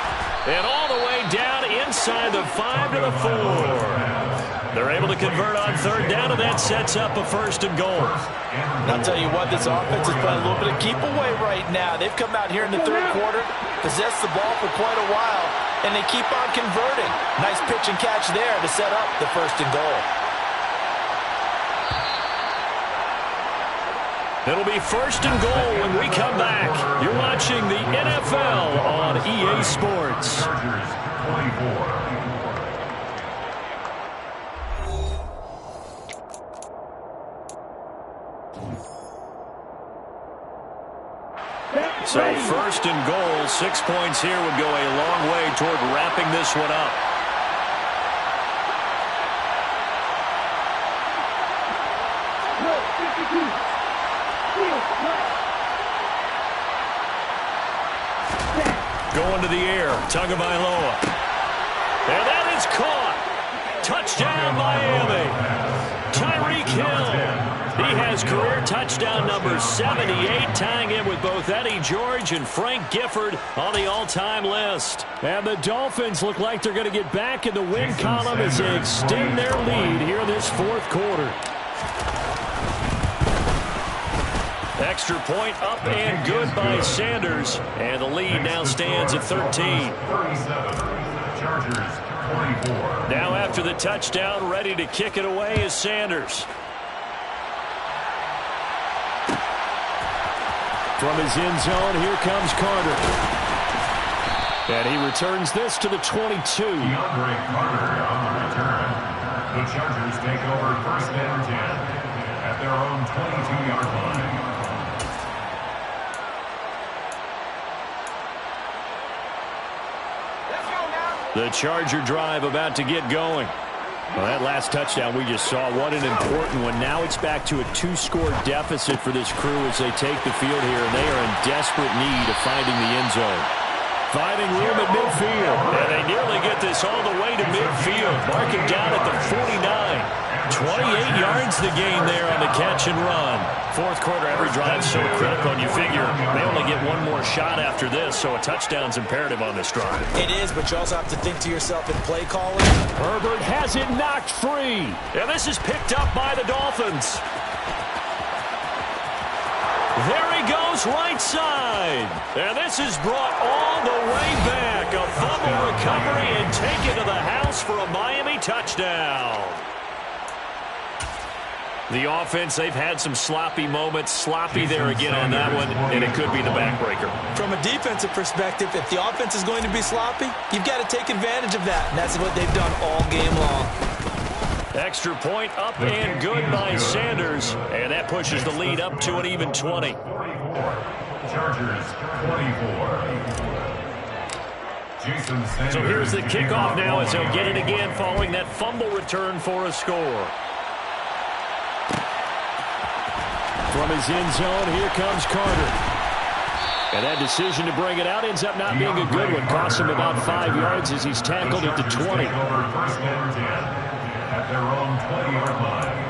And all the way down inside the 5 to the 4. They're able to convert on 3rd down, and that sets up a 1st and goal. And I'll tell you what, this offense is playing a little bit of keep away right now. They've come out here in the 3rd quarter, possessed the ball for quite a while, and they keep on converting. Nice pitch and catch there to set up the 1st and goal. It'll be 1st and goal when we come back. You're watching the NFL on EA Sports. Chargers 24. So 1st and goal, 6 points here would go a long way toward wrapping this one up. Going to the air, Tagovailoa. And that is caught. Touchdown, Miami. Tyreek Hill. He has career touchdown number 78, tying in with both Eddie George and Frank Gifford on the all-time list. And the Dolphins look like they're going to get back in the win column as they extend their lead here in this 4th quarter. Extra point up and good by Sanders. And the lead now stands at 13. 37. Chargers 24. Now after the touchdown, ready to kick it away is Sanders. From his end zone, here comes Carter. And he returns this to the 22. DeAndre Carter on the return. The Chargers take over 1st and 10 at their own 22-yard line. The Charger drive about to get going. Well, that last touchdown we just saw, what an important one. Now it's back to a 2-score deficit for this crew as they take the field here, and they are in desperate need of finding the end zone. Finding room at midfield, and they nearly get this all the way to midfield. Marking down at the 49. 28 yards the gain there on the catch and run. 4th quarter, every drive so critical, and you figure they only get one more shot after this, so a touchdown's imperative on this drive. It is, but you also have to think to yourself in play calling. Herbert has it knocked free, and this is picked up by the Dolphins. There he goes right side, and this is brought all the way back. A fumble recovery and taken to the house for a Miami touchdown. The offense, they've had some sloppy moments. Sloppy there again on that one, and it could be the backbreaker. From a defensive perspective, if the offense is going to be sloppy, you've got to take advantage of that, and that's what they've done all game long. Extra point up and good by Sanders, and that pushes the lead up to an even 20. 44. Chargers 24. So here's the kickoff now as they'll get it again following that fumble return for a score. From his end zone, here comes Carter. And that decision to bring it out ends up not being a good one. Costs him about 5 yards as he's tackled at the 20. First and 10 at their own 20-yard line.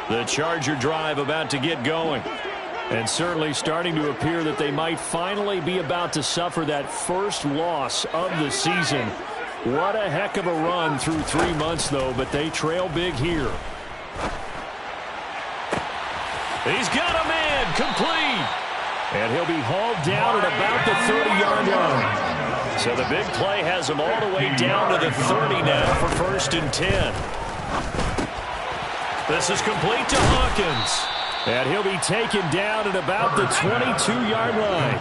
The Charger drive about to get going. And certainly starting to appear that they might finally be about to suffer that first loss of the season. What a heck of a run through 3 months, though, but they trail big here. He's got a man complete. And he'll be hauled down at about the 30-yard line. So the big play has him all the way down to the 30 now for 1st and 10. This is complete to Hawkins. And he'll be taken down at about the 22-yard line.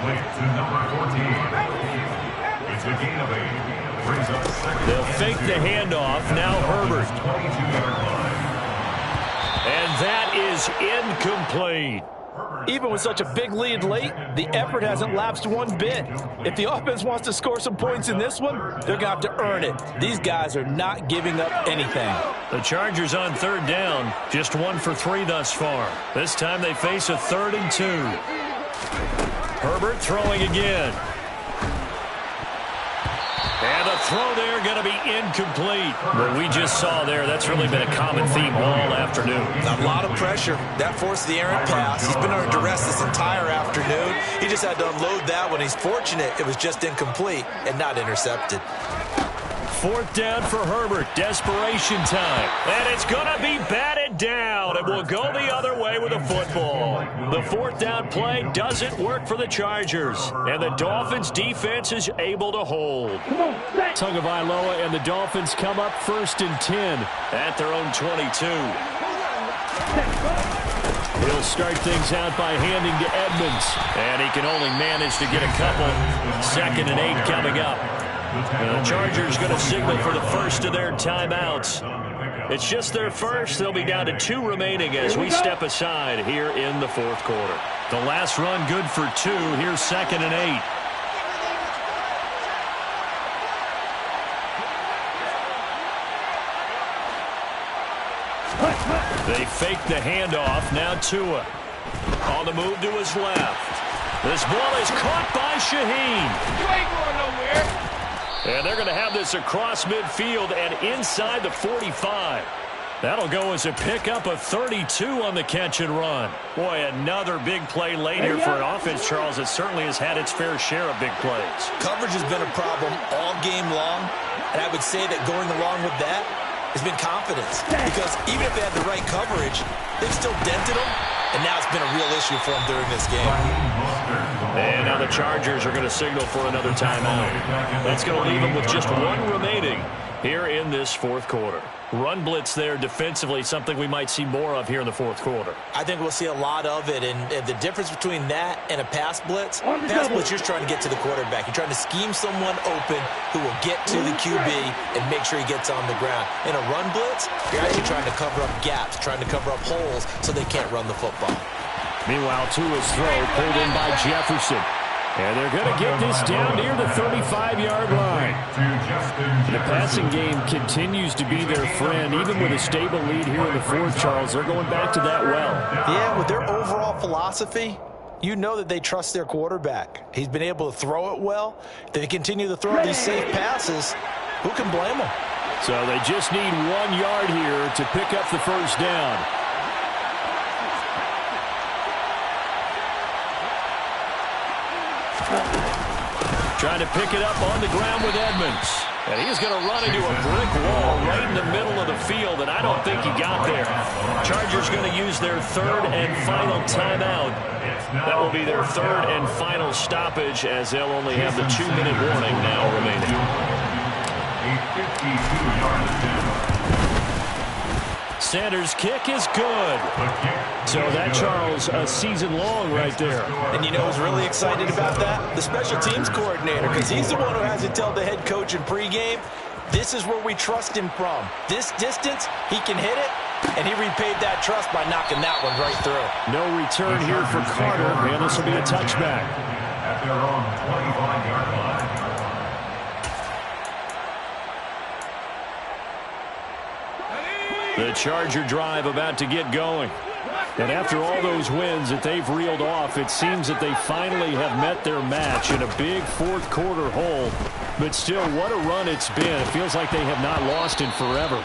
They'll fake the handoff. Now Herbert. And that is incomplete. Even with such a big lead late, the effort hasn't lapsed one bit. If the offense wants to score some points in this one, they're going to have to earn it. These guys are not giving up anything. The Chargers on 3rd down, just 1 for 3 thus far. This time they face a 3rd and 2. Herbert throwing again. And the throw there going to be incomplete. What we just saw there, that's really been a common theme all afternoon. A lot of pressure. That forced the errant pass. He's been under duress this entire afternoon. He just had to unload that one. He's fortunate it was just incomplete and not intercepted. 4th down for Herbert. Desperation time. And it's going to be batted down. It will go the other way with a football. The 4th down play doesn't work for the Chargers. And the Dolphins defense is able to hold. Tagovailoa and the Dolphins come up 1st and 10 at their own 22. He'll start things out by handing to Edmonds. And he can only manage to get a couple. 2nd and 8 coming up. The Chargers going to signal for the first of their timeouts. It's just their first. They'll be down to 2 remaining as we step aside here in the 4th quarter. The last run good for 2. Here's 2nd and 8. They fake the handoff. Now Tua on the move to his left. This ball is caught by Shaheen. You ain't going nowhere. And they're going to have this across midfield and inside the 45. That'll go as a pickup of 32 on the catch and run. Boy, another big play late here for an offense, Charles, that certainly has had its fair share of big plays. Coverage has been a problem all game long, and I would say that going along with that has been confidence. Because even if they had the right coverage, they've still dented them, and now it's been a real issue for them during this game. And now the Chargers are going to signal for another timeout. That's going to leave them with just 1 remaining here in this 4th quarter. Run blitz there defensively, something we might see more of here in the 4th quarter. I think we'll see a lot of it, and the difference between that and a pass blitz, you're trying to get to the quarterback. You're trying to scheme someone open who will get to the QB and make sure he gets on the ground. In a run blitz, you're actually trying to cover up gaps, trying to cover up holes so they can't run the football. Meanwhile, Tua's throw pulled in by Jefferson. And they're going to get this down near the 35-yard line. The passing game continues to be their friend. Even with a stable lead here in the 4th, Charles, they're going back to that well. Yeah, with their overall philosophy, you know that they trust their quarterback. He's been able to throw it well. They continue to throw these safe passes. Who can blame them? So they just need 1 yard here to pick up the first down. Trying to pick it up on the ground with Edmonds. And he's going to run into a brick wall right in the middle of the field, and I don't think he got there. Chargers going to use their 3rd and final timeout. That will be their 3rd and final stoppage, as they'll only have the 2-minute warning now remaining. A 52-yard attempt. Sanders' kick is good. So that, Charles, a season long right there. And you know who's really excited about that? The special teams coordinator, because he's the one who has to tell the head coach in pregame, this is where we trust him from. This distance, he can hit it, And he repaid that trust by knocking that one right through. No return here for Carter, and this will be a touchback. At their own 25-yard line. The Charger drive about to get going. And after all those wins that they've reeled off, it seems that they finally have met their match in a big fourth-quarter hole. But still, what a run it's been. It feels like they have not lost in forever.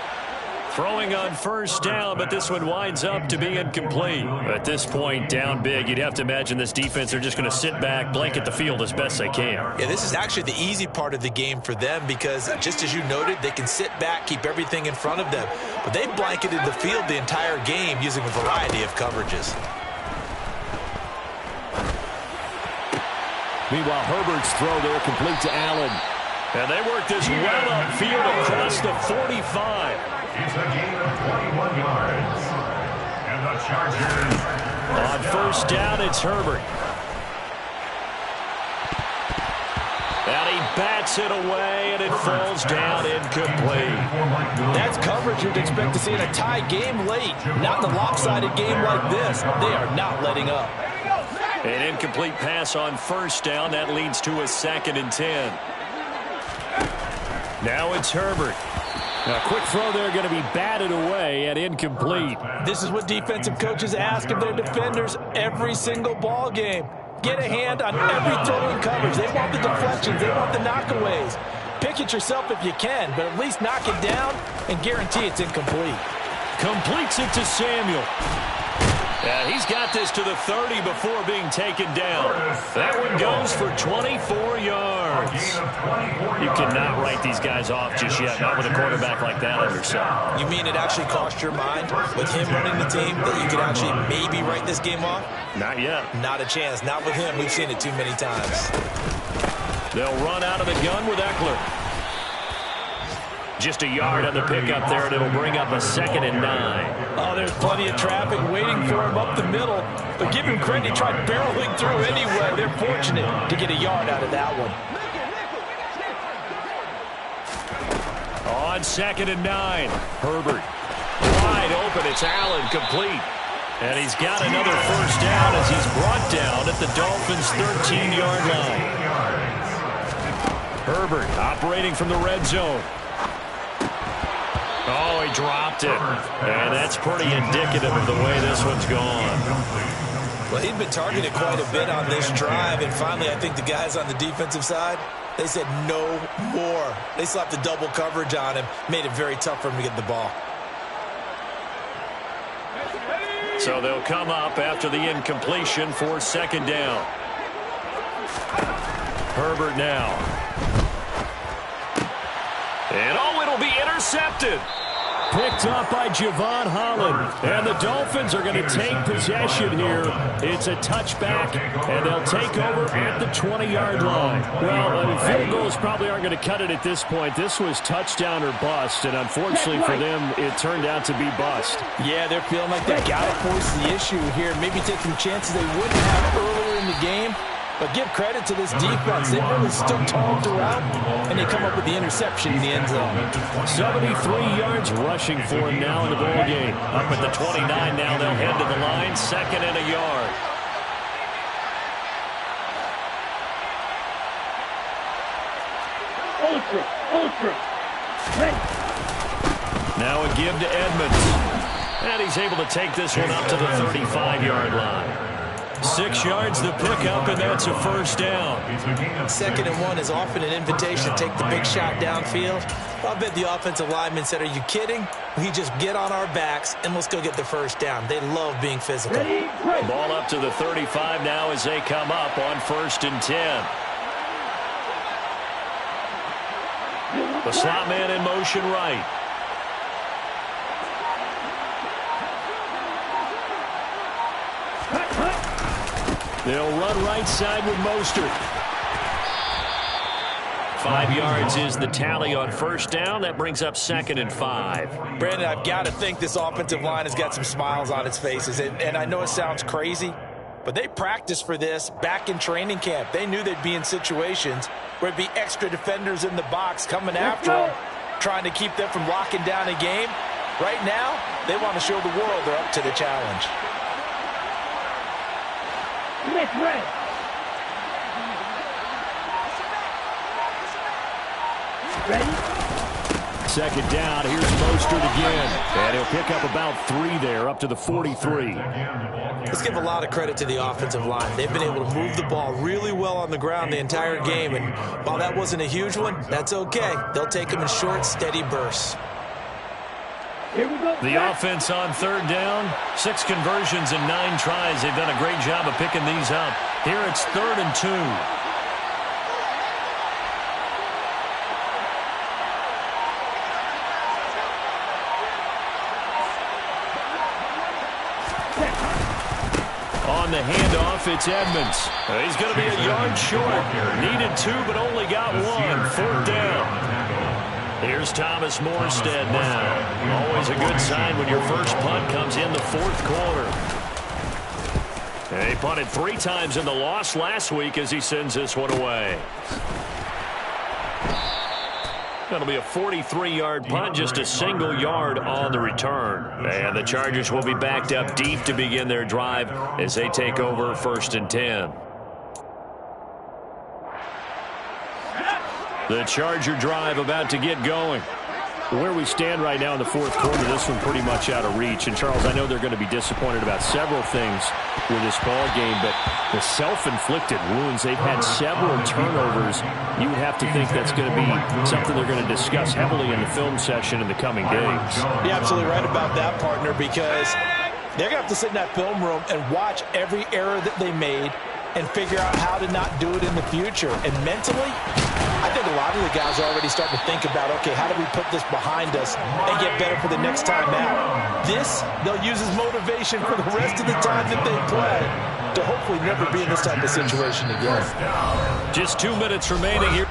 Throwing on first down, but this one winds up to be incomplete. At this point, down big, you'd have to imagine this defense are just going to sit back, blanket the field as best they can. Yeah, this is actually the easy part of the game for them because, just as you noted, they can sit back, keep everything in front of them. But they blanketed the field the entire game using a variety of coverages. Meanwhile, Herbert's throw there complete to Allen. And they work this well upfield across the 45. It's a gain of 21 yards. And the Chargers. On first down, it's Herbert. And he bats it away, and it falls down incomplete. That's coverage you'd expect to see in a tie game late. Not in a lopsided game like this. They are not letting up. An incomplete pass on first down. That leads to a 2nd and 10. Now it's Herbert. A quick throw there going to be batted away and incomplete. This is what defensive coaches ask of their defenders every single ball game. Get a hand on every throw in coverage. They want the deflections. They want the knockaways. Pick it yourself if you can, but at least knock it down and guarantee it's incomplete. Completes it to Samuel. Yeah, he's got this to the 30 before being taken down. That one goes for 24 yards. You cannot write these guys off just yet, not with a quarterback like that under center. You mean it actually crossed your mind with him running the team that you could actually maybe write this game off? Not yet. Not a chance. Not with him. We've seen it too many times. They'll run out of the gun with Eckler. Just a yard on the pickup there, and it'll bring up a 2nd and 9. Oh, there's plenty of traffic waiting for him up the middle. But give him credit, he tried barreling through anyway. They're fortunate to get a yard out of that one. On 2nd and 9, Herbert. Wide open, it's Allen, complete. And he's got another first down as he's brought down at the Dolphins' 13-yard line. Herbert operating from the red zone. Oh, he dropped it. And that's pretty indicative of the way this one's gone. Well, he'd been targeted quite a bit on this drive, and finally I think the guys on the defensive side, they said no more. They slapped the double coverage on him, made it very tough for him to get the ball. So they'll come up after the incompletion for 2nd down. Herbert now. And oh, it'll be intercepted. Picked up by Javon Holland. And the Dolphins are going to take possession here. It's a touchback, and they'll take over at the 20-yard line. Well, field goals probably aren't going to cut it at this point. This was touchdown or bust, and unfortunately for them, it turned out to be bust. Yeah, they're feeling like they got to force the issue here. Maybe take some chances they wouldn't have earlier in the game. But give credit to this defense. They really stood tall throughout, and they come up with the interception in the end zone. 73 yards rushing for him now in the ball game. Up at the 29 now, they'll head to the line. 2nd and a yard. Now a give to Edmonds. And he's able to take this one up to the 35-yard line. 6 yards the pickup, and that's a first down. 2nd and 1 is often an invitation to take the big shot downfield. I bet the offensive lineman said, are you kidding? We just get on our backs, and let's go get the first down. They love being physical. Ball up to the 35 now as they come up on 1st and 10. The slot man in motion right. They'll run right side with Mostert. 5 yards is the tally on first down. That brings up 2nd and 5. Brandon, I've got to think this offensive line has got some smiles on its faces. And I know it sounds crazy, but they practiced for this back in training camp. They knew they'd be in situations where it'd be extra defenders in the box coming after them, trying to keep them from locking down a game. Right now, they want to show the world they're up to the challenge. Second down, here's Mostert again. And he'll pick up about 3 there, up to the 43. Let's give a lot of credit to the offensive line. They've been able to move the ball really well on the ground the entire game. And while that wasn't a huge one, that's okay. They'll take them in short, steady bursts. The offense on third down, 6 conversions and 9 tries. They've done a great job of picking these up. Here it's 3rd and 2. On the handoff, it's Edmonds. He's going to be a yard short. Needed 2, but only got 1. 4th down. Here's Thomas Morstead now. Always a good sign when your first punt comes in the 4th quarter. He punted 3 times in the loss last week as he sends this one away. That'll be a 43-yard punt, just a single yard on the return. And the Chargers will be backed up deep to begin their drive as they take over 1st and 10. The Charger drive about to get going. Where we stand right now in the 4th quarter, this one pretty much out of reach. And, Charles, I know they're going to be disappointed about several things with this ball game, but the self-inflicted wounds, they've had several turnovers. You would have to think that's going to be something they're going to discuss heavily in the film session in the coming days. You're absolutely right about that, partner, because they're going to have to sit in that film room and watch every error that they made and figure out how to not do it in the future. And mentally, I think a lot of the guys are already starting to think about, okay, how do we put this behind us and get better for the next time out? This, they'll use as motivation for the rest of the time that they play to hopefully never be in this type of situation again. Just 2 minutes remaining here.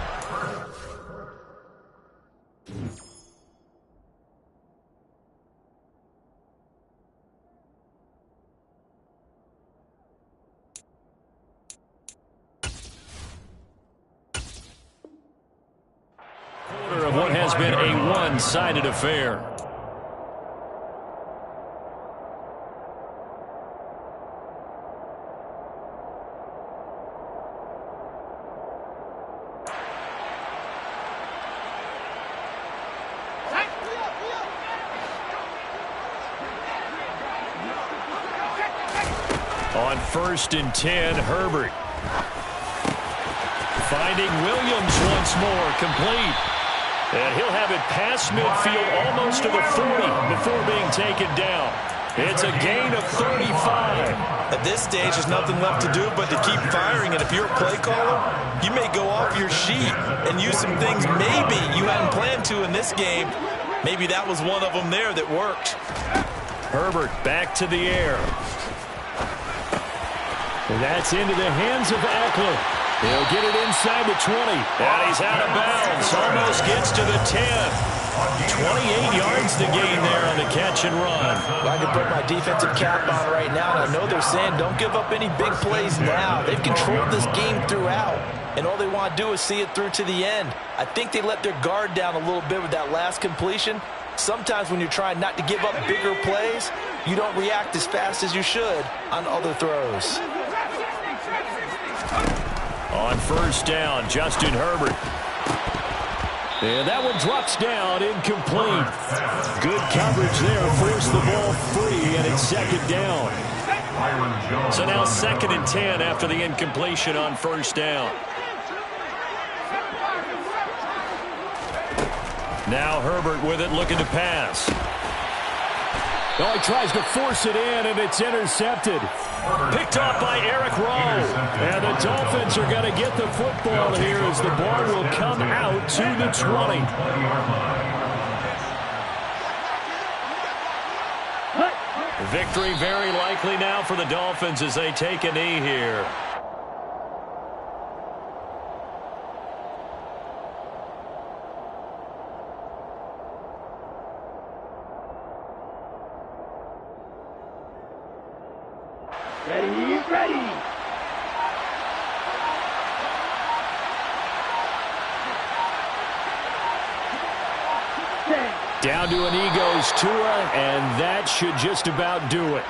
Of what has been a one-sided affair. On 1st and 10, Herbert. Finding Williams once more, complete. And he'll have it past midfield almost to the 40 before being taken down. It's a gain of 35. At this stage, there's nothing left to do but to keep firing. And if you're a play caller, you may go off your sheet and use some things maybe you hadn't planned to in this game. Maybe that was one of them there that worked. Herbert back to the air. And that's into the hands of Eckler. He'll get it inside the 20. And he's out of bounds. Almost gets to the 10. 28 yards to gain there on the catch and run. I can put my defensive cap on right now, and I know they're saying don't give up any big plays now. They've controlled this game throughout, and all they want to do is see it through to the end. I think they let their guard down a little bit with that last completion. Sometimes when you're trying not to give up bigger plays, you don't react as fast as you should on other throws. On 1st down, Justin Herbert. And that one drops down, incomplete. Good coverage there, forced the ball free, and it's 2nd down. So now 2nd and 10 after the incompletion on 1st down. Now Herbert with it, looking to pass. Oh, he tries to force it in, and it's intercepted. Picked off by Eric Rowe. And the Dolphins are going to get the football here as the ball will come out to the 20. Victory very likely now for the Dolphins as they take a knee here. Ready. Down to an knee goes Tua, and that should just about do it.